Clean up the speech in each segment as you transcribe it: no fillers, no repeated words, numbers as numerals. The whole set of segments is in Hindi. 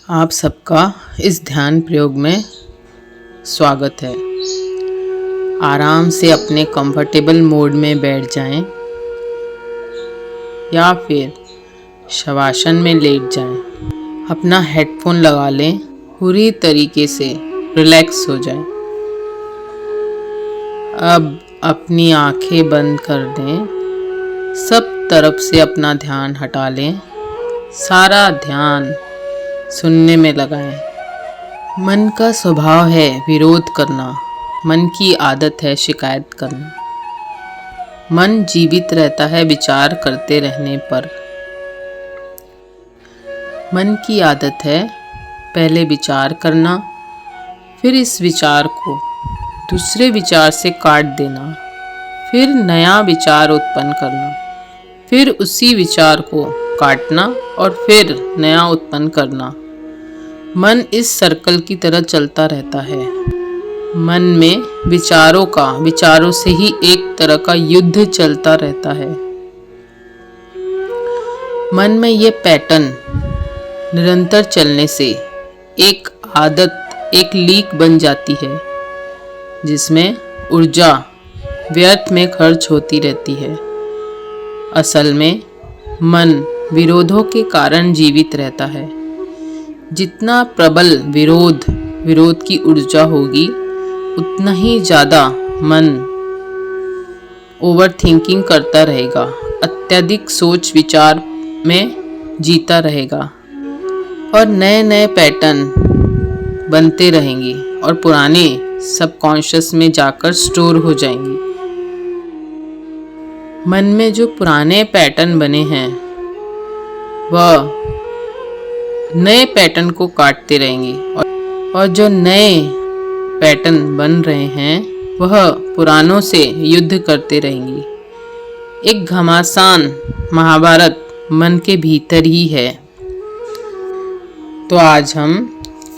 आप सबका इस ध्यान प्रयोग में स्वागत है। आराम से अपने कंफर्टेबल मोड में बैठ जाएं या फिर शवासन में लेट जाएं। अपना हेडफोन लगा लें, पूरी तरीके से रिलैक्स हो जाएं। अब अपनी आंखें बंद कर दें, सब तरफ से अपना ध्यान हटा लें, सारा ध्यान सुनने में लगाएं। मन का स्वभाव है विरोध करना, मन की आदत है शिकायत करना। मन जीवित रहता है विचार करते रहने पर। मन की आदत है पहले विचार करना, फिर इस विचार को दूसरे विचार से काट देना, फिर नया विचार उत्पन्न करना, फिर उसी विचार को काटना और फिर नया उत्पन्न करना। मन इस सर्कल की तरह चलता रहता है। मन में विचारों से ही एक तरह का युद्ध चलता रहता है। मन में ये पैटर्न निरंतर चलने से एक आदत, एक लीक बन जाती है, जिसमें ऊर्जा व्यर्थ में खर्च होती रहती है। असल में मन विरोधों के कारण जीवित रहता है। जितना प्रबल विरोध की ऊर्जा होगी, उतना ही ज़्यादा मन ओवर थिंकिंग करता रहेगा, अत्यधिक सोच विचार में जीता रहेगा और नए नए पैटर्न बनते रहेंगे और पुराने सबकॉन्शियस में जाकर स्टोर हो जाएंगे। मन में जो पुराने पैटर्न बने हैं वह नए पैटर्न को काटते रहेंगे और जो नए पैटर्न बन रहे हैं वह पुरानों से युद्ध करते रहेंगे। एक घमासान महाभारत मन के भीतर ही है। तो आज हम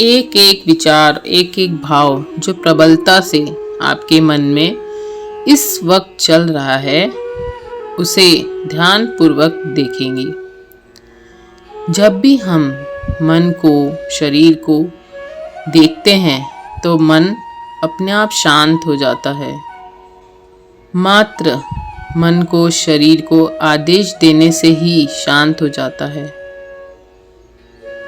एक एक विचार, एक एक भाव जो प्रबलता से आपके मन में इस वक्त चल रहा है, उसे ध्यान पूर्वक देखेंगे। जब भी हम मन को, शरीर को देखते हैं तो मन अपने आप शांत हो जाता है। मात्र मन को, शरीर को आदेश देने से ही शांत हो जाता है।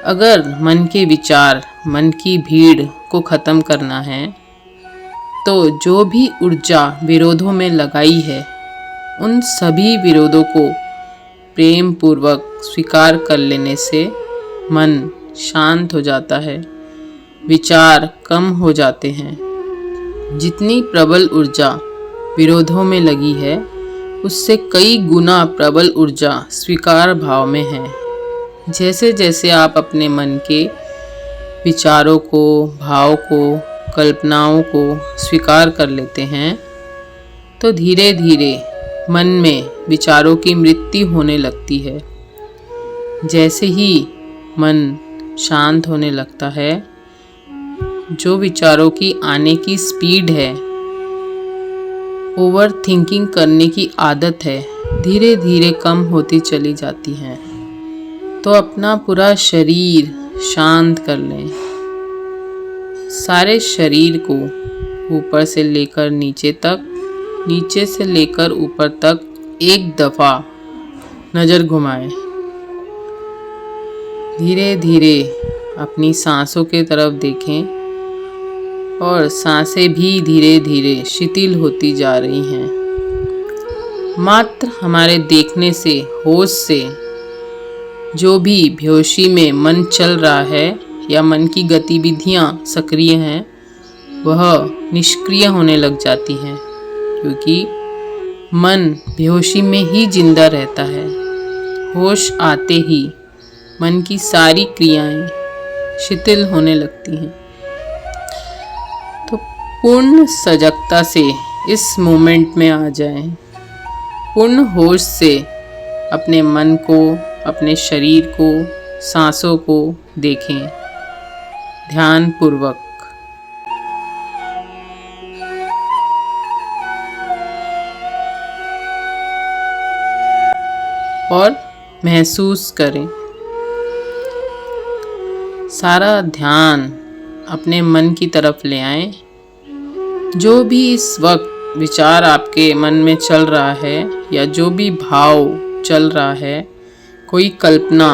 अगर मन के विचार, मन की भीड़ को खत्म करना है तो जो भी ऊर्जा विरोधों में लगाई है, उन सभी विरोधों को प्रेम पूर्वक स्वीकार कर लेने से मन शांत हो जाता है, विचार कम हो जाते हैं। जितनी प्रबल ऊर्जा विरोधों में लगी है, उससे कई गुना प्रबल ऊर्जा स्वीकार भाव में है। जैसे जैसे आप अपने मन के विचारों को, भाव को, कल्पनाओं को स्वीकार कर लेते हैं, तो धीरे धीरे मन में विचारों की मृत्यु होने लगती है। जैसे ही मन शांत होने लगता है, जो विचारों की आने की स्पीड है, ओवर थिंकिंग करने की आदत है, धीरे धीरे कम होती चली जाती है। तो अपना पूरा शरीर शांत कर लें। सारे शरीर को ऊपर से लेकर नीचे तक, नीचे से लेकर ऊपर तक एक दफ़ा नज़र घुमाएं। धीरे धीरे अपनी सांसों के तरफ देखें और सांसें भी धीरे धीरे शिथिल होती जा रही हैं। मात्र हमारे देखने से, होश से जो भी बेहोशी में मन चल रहा है या मन की गतिविधियां सक्रिय हैं, वह निष्क्रिय होने लग जाती हैं, क्योंकि मन बेहोशी में ही जिंदा रहता है। होश आते ही मन की सारी क्रियाएं शिथिल होने लगती हैं। तो पूर्ण सजगता से इस मोमेंट में आ जाएं। पूर्ण होश से अपने मन को, अपने शरीर को, सांसों को देखें ध्यान पूर्वक। और महसूस करें सारा ध्यान अपने मन की तरफ ले आएं। जो भी इस वक्त विचार आपके मन में चल रहा है या जो भी भाव चल रहा है, कोई कल्पना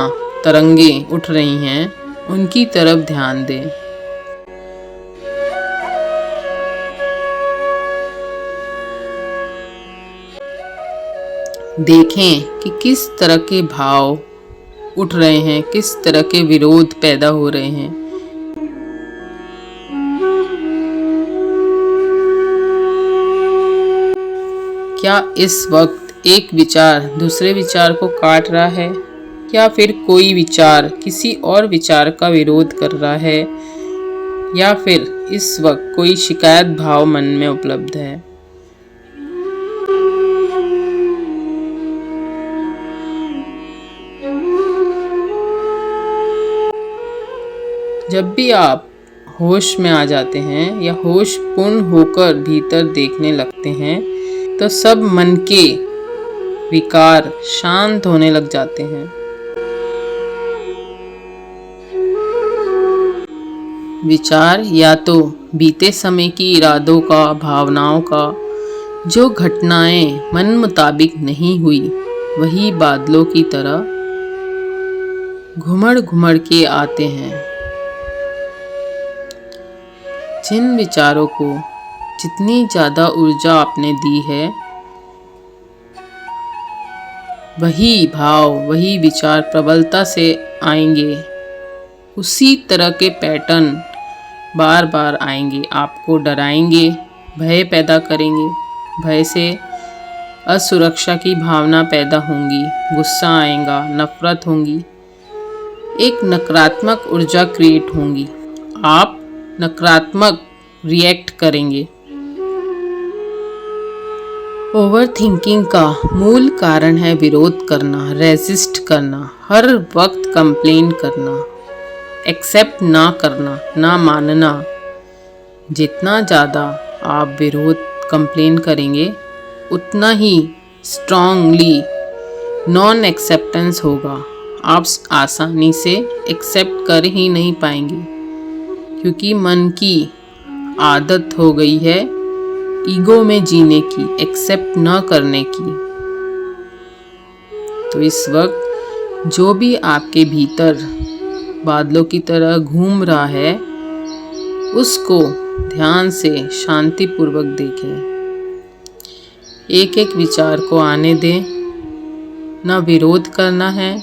तरंगे उठ रही हैं, उनकी तरफ ध्यान दें। देखें कि किस तरह के भाव उठ रहे हैं, किस तरह के विरोध पैदा हो रहे हैं। क्या इस वक्त एक विचार दूसरे विचार को काट रहा है, या फिर कोई विचार किसी और विचार का विरोध कर रहा है, या फिर इस वक्त कोई शिकायत भाव मन में उपलब्ध है। जब भी आप होश में आ जाते हैं या होश पूर्ण होकर भीतर देखने लगते हैं, तो सब मन के विकार शांत होने लग जाते हैं। विचार या तो बीते समय की इरादों का, भावनाओं का, जो घटनाएं मन मुताबिक नहीं हुई, वही बादलों की तरह घुमड़ घुमड़ के आते हैं। जिन विचारों को जितनी ज़्यादा ऊर्जा आपने दी है, वही भाव, वही विचार प्रबलता से आएंगे। उसी तरह के पैटर्न बार बार आएंगे, आपको डराएंगे, भय पैदा करेंगे। भय से असुरक्षा की भावना पैदा होंगी, गुस्सा आएगा, नफरत होंगी, एक नकारात्मक ऊर्जा क्रिएट होंगी। आप नकारात्मक रिएक्ट करेंगे। ओवर थिंकिंग का मूल कारण है विरोध करना, रेजिस्ट करना, हर वक्त कंप्लेन करना, एक्सेप्ट ना करना, ना मानना। जितना ज़्यादा आप विरोध कंप्लेन करेंगे, उतना ही स्ट्रांगली नॉन एक्सेप्टेंस होगा। आप आसानी से एक्सेप्ट कर ही नहीं पाएंगे, क्योंकि मन की आदत हो गई है ईगो में जीने की, एक्सेप्ट न करने की। तो इस वक्त जो भी आपके भीतर बादलों की तरह घूम रहा है, उसको ध्यान से शांतिपूर्वक देखें। एक एक विचार को आने दें। ना विरोध करना है,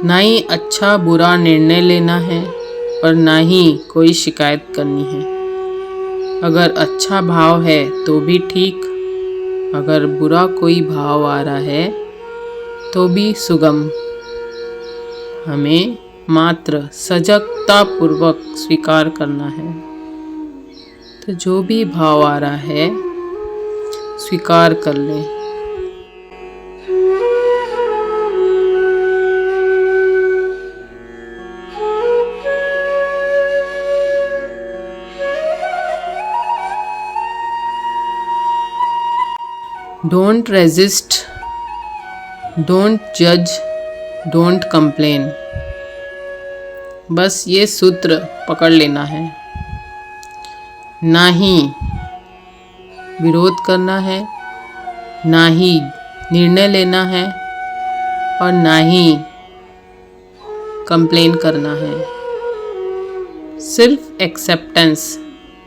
ना ही अच्छा बुरा निर्णय लेना है, और ना ही कोई शिकायत करनी है। अगर अच्छा भाव है तो भी ठीक, अगर बुरा कोई भाव आ रहा है तो भी सुगम। हमें मात्र सजगता पूर्वक स्वीकार करना है। तो जो भी भाव आ रहा है, स्वीकार कर लें। डोंट रेजिस्ट, डोंट जज, डोंट कंप्लेन। बस ये सूत्र पकड़ लेना है। ना ही विरोध करना है, ना ही निर्णय लेना है, और ना ही कंप्लेन करना है। सिर्फ एक्सेप्टेंस,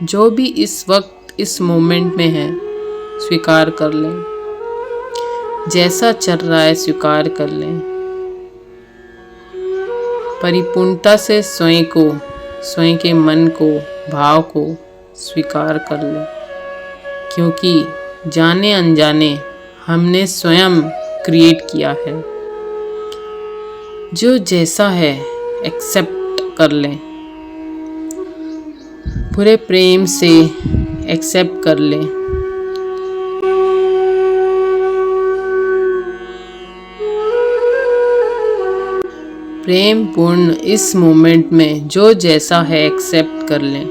जो भी इस वक्त इस मोमेंट में है, स्वीकार कर लें। जैसा चल रहा है स्वीकार कर लें। परिपूर्णता से स्वयं को, स्वयं के मन को, भाव को स्वीकार कर लें, क्योंकि जाने अनजाने हमने स्वयं क्रिएट किया है। जो जैसा है एक्सेप्ट कर लें, पूरे प्रेम से एक्सेप्ट कर लें। प्रेम पूर्ण इस मोमेंट में जो जैसा है एक्सेप्ट कर लें।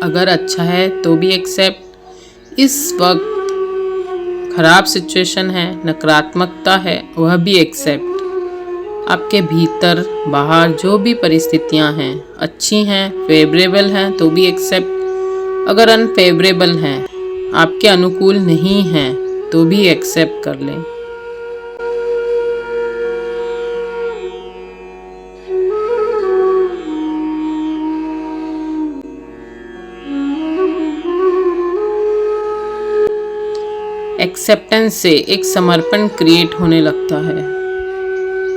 अगर अच्छा है तो भी एक्सेप्ट। इस वक्त खराब सिचुएशन है, नकारात्मकता है, वह भी एक्सेप्ट। आपके भीतर बाहर जो भी परिस्थितियां हैं, अच्छी हैं, फेवरेबल हैं तो भी एक्सेप्ट, अगर अनफेवरेबल हैं, आपके अनुकूल नहीं हैं तो भी एक्सेप्ट कर लें। एक्सेप्टेंस से एक समर्पण क्रिएट होने लगता है।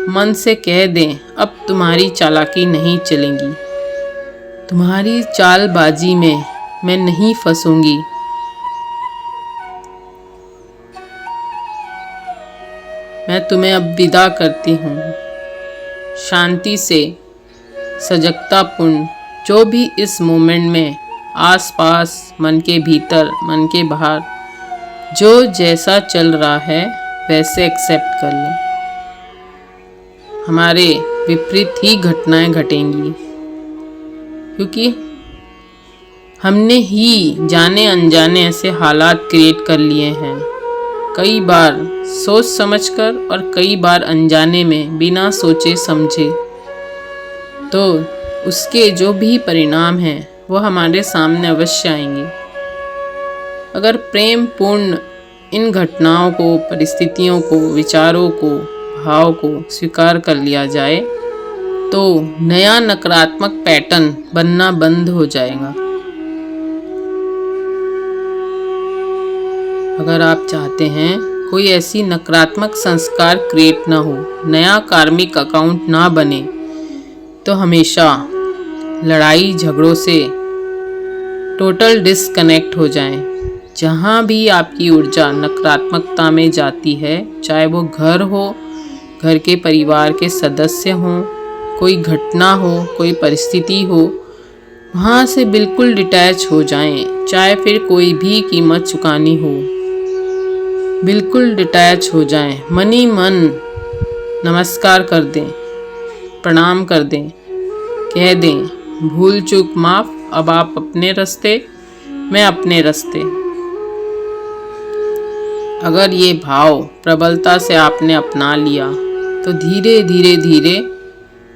मन से कह दें, अब तुम्हारी चालाकी नहीं चलेगी, तुम्हारी चालबाजी में मैं नहीं फंसूंगी। मैं तुम्हें अब विदा करती हूँ। शांति से, सजगतापूर्ण, जो भी इस मोमेंट में आसपास, मन के भीतर, मन के बाहर जो जैसा चल रहा है वैसे एक्सेप्ट कर लें। हमारे विपरीत ही घटनाएं घटेंगी, क्योंकि हमने ही जाने अनजाने ऐसे हालात क्रिएट कर लिए हैं, कई बार सोच समझकर और कई बार अनजाने में बिना सोचे समझे। तो उसके जो भी परिणाम हैं वो हमारे सामने अवश्य आएंगे। अगर प्रेम पूर्ण इन घटनाओं को, परिस्थितियों को, विचारों को, भाव को स्वीकार कर लिया जाए तो नया नकारात्मक पैटर्न बनना बंद हो जाएगा। अगर आप चाहते हैं कोई ऐसी नकारात्मक संस्कार क्रिएट ना हो, नया कार्मिक अकाउंट ना बने, तो हमेशा लड़ाई झगड़ों से टोटल डिस्कनेक्ट हो जाएं। जहाँ भी आपकी ऊर्जा नकारात्मकता में जाती है, चाहे वो घर हो, घर के परिवार के सदस्य हों, कोई घटना हो, कोई परिस्थिति हो, वहाँ से बिल्कुल डिटैच हो जाएं। चाहे फिर कोई भी कीमत चुकानी हो, बिल्कुल डिटैच हो जाएं। मनी मन नमस्कार कर दें, प्रणाम कर दें, कह दें भूल चूक माफ़, अब आप अपने रास्ते, मैं अपने रास्ते। अगर ये भाव प्रबलता से आपने अपना लिया तो धीरे धीरे धीरे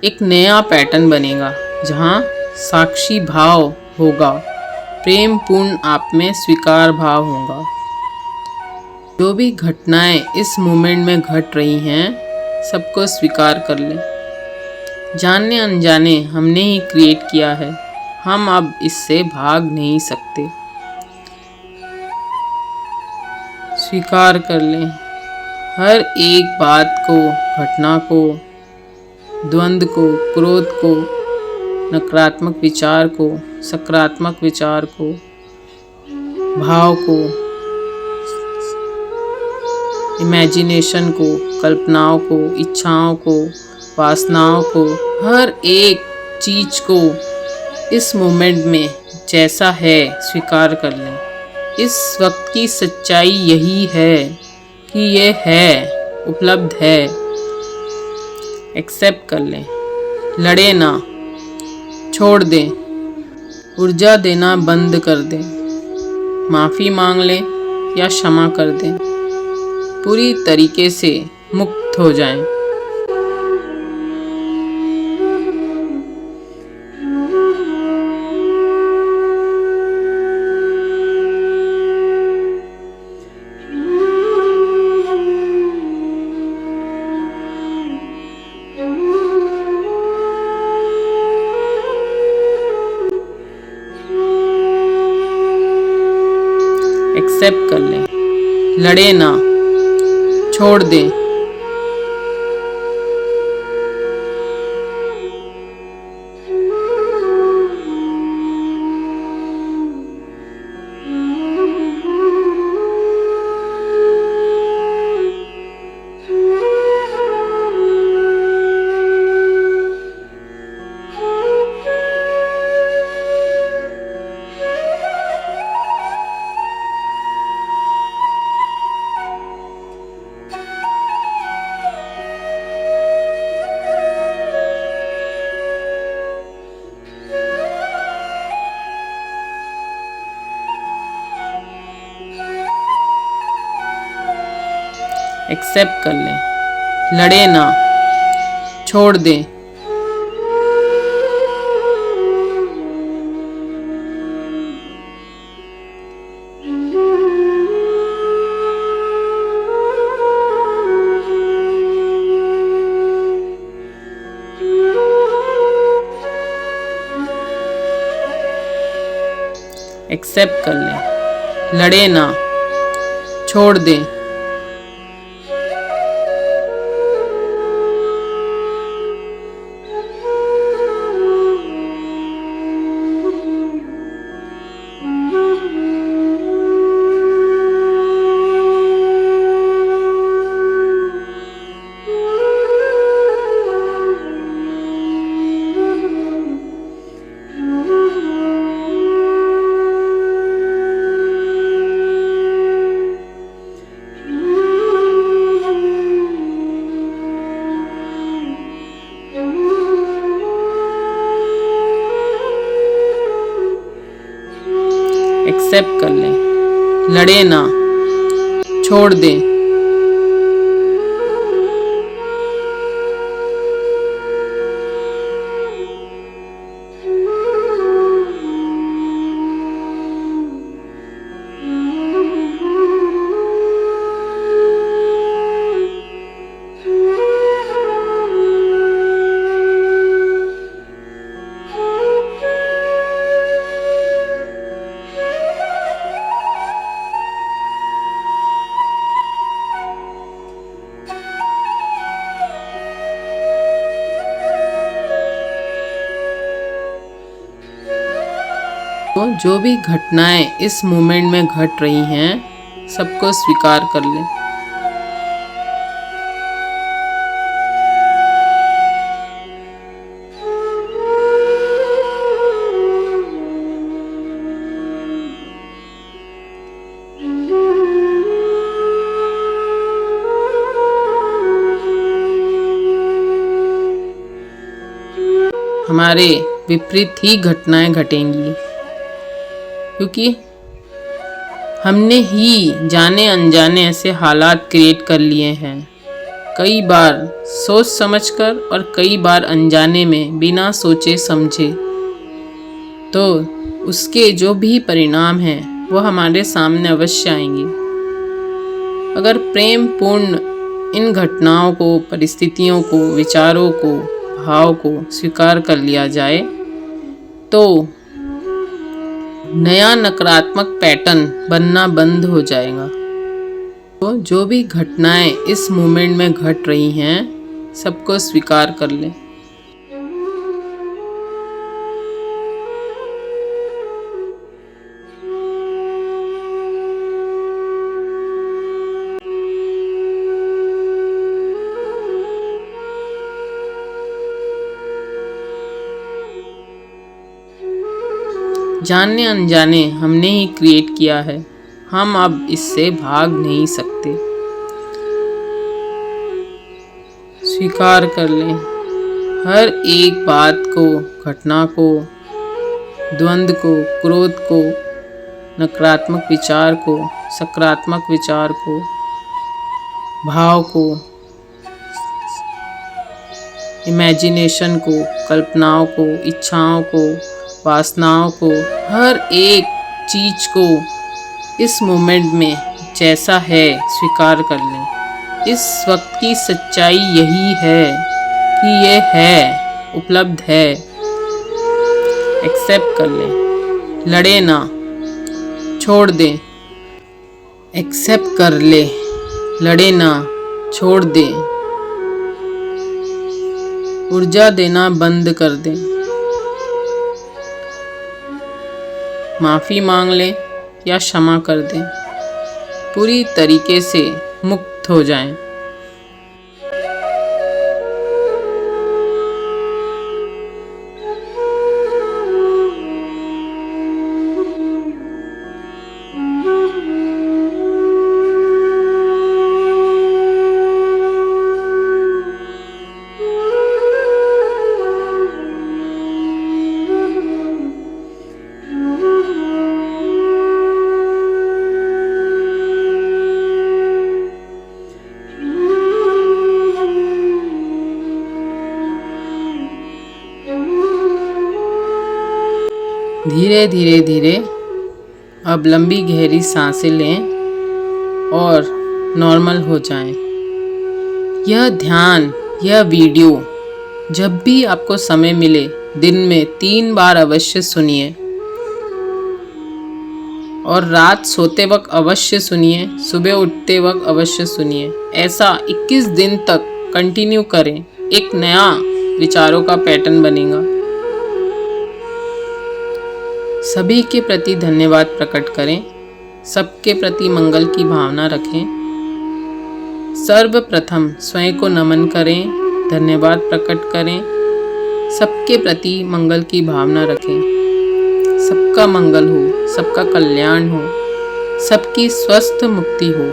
एक नया पैटर्न बनेगा, जहाँ साक्षी भाव होगा, प्रेम पूर्ण आप में स्वीकार भाव होगा। जो भी घटनाएं इस मोमेंट में घट रही हैं, सबको स्वीकार कर लें। जाने अनजाने हमने ही क्रिएट किया है, हम अब इससे भाग नहीं सकते। स्वीकार कर लें हर एक बात को, घटना को, द्वंद्व को, क्रोध को, नकारात्मक विचार को, सकारात्मक विचार को, भाव को, इमेजिनेशन को, कल्पनाओं को, इच्छाओं को, वासनाओं को, हर एक चीज़ को इस मोमेंट में जैसा है स्वीकार कर लें। इस वक्त की सच्चाई यही है कि ये है, उपलब्ध है। एक्सेप्ट कर लें, लड़े ना, छोड़ दें, ऊर्जा देना बंद कर दें, माफ़ी मांग लें या क्षमा कर दें, पूरी तरीके से मुक्त हो जाएं। एक्सेप्ट कर लें, लड़े ना, छोड़ दें, एक्सेप्ट कर लें, लड़े ना, छोड़ दें। एक्सेप्ट कर लें, लड़े ना, छोड़ दें। एक्सेप्ट कर लें, लड़े ना, छोड़ दें। तो जो भी घटनाएं इस मोमेंट में घट रही हैं, सबको स्वीकार कर लें। हमारे विपरीत ही घटनाएं घटेंगी, क्योंकि हमने ही जाने अनजाने ऐसे हालात क्रिएट कर लिए हैं, कई बार सोच समझकर और कई बार अनजाने में बिना सोचे समझे। तो उसके जो भी परिणाम हैं वो हमारे सामने अवश्य आएंगे। अगर प्रेम पूर्ण इन घटनाओं को, परिस्थितियों को, विचारों को, भाव को स्वीकार कर लिया जाए तो नया नकारात्मक पैटर्न बनना बंद हो जाएगा। तो जो भी घटनाएं इस मोमेंट में घट रही हैं, सबको स्वीकार कर लें। जाने अनजाने हमने ही क्रिएट किया है, हम अब इससे भाग नहीं सकते। स्वीकार कर लें हर एक बात को, घटना को, द्वंद्व को, क्रोध को, नकारात्मक विचार को, सकारात्मक विचार को, भाव को, इमेजिनेशन को, कल्पनाओं को, इच्छाओं को, वासनाओं को, हर एक चीज को इस मोमेंट में जैसा है स्वीकार कर लें। इस वक्त की सच्चाई यही है कि ये है, उपलब्ध है। एक्सेप्ट कर लें, लड़े ना, छोड़ दें। एक्सेप्ट कर ले, लड़े ना, छोड़ दें। ऊर्जा देना बंद कर दें। माफ़ी मांग लें या क्षमा कर दें। पूरी तरीके से मुक्त हो जाएं। धीरे धीरे धीरे अब लंबी गहरी सांसें लें और नॉर्मल हो जाएं। यह ध्यान, यह वीडियो जब भी आपको समय मिले दिन में 3 बार अवश्य सुनिए और रात सोते वक्त अवश्य सुनिए, सुबह उठते वक्त अवश्य सुनिए। ऐसा 21 दिन तक कंटिन्यू करें, एक नया विचारों का पैटर्न बनेगा। सभी के प्रति धन्यवाद प्रकट करें, सबके प्रति मंगल की भावना रखें। सर्वप्रथम स्वयं को नमन करें, धन्यवाद प्रकट करें, सबके प्रति मंगल की भावना रखें। सबका मंगल हो, सबका कल्याण हो, सबकी स्वस्थ मुक्ति हो।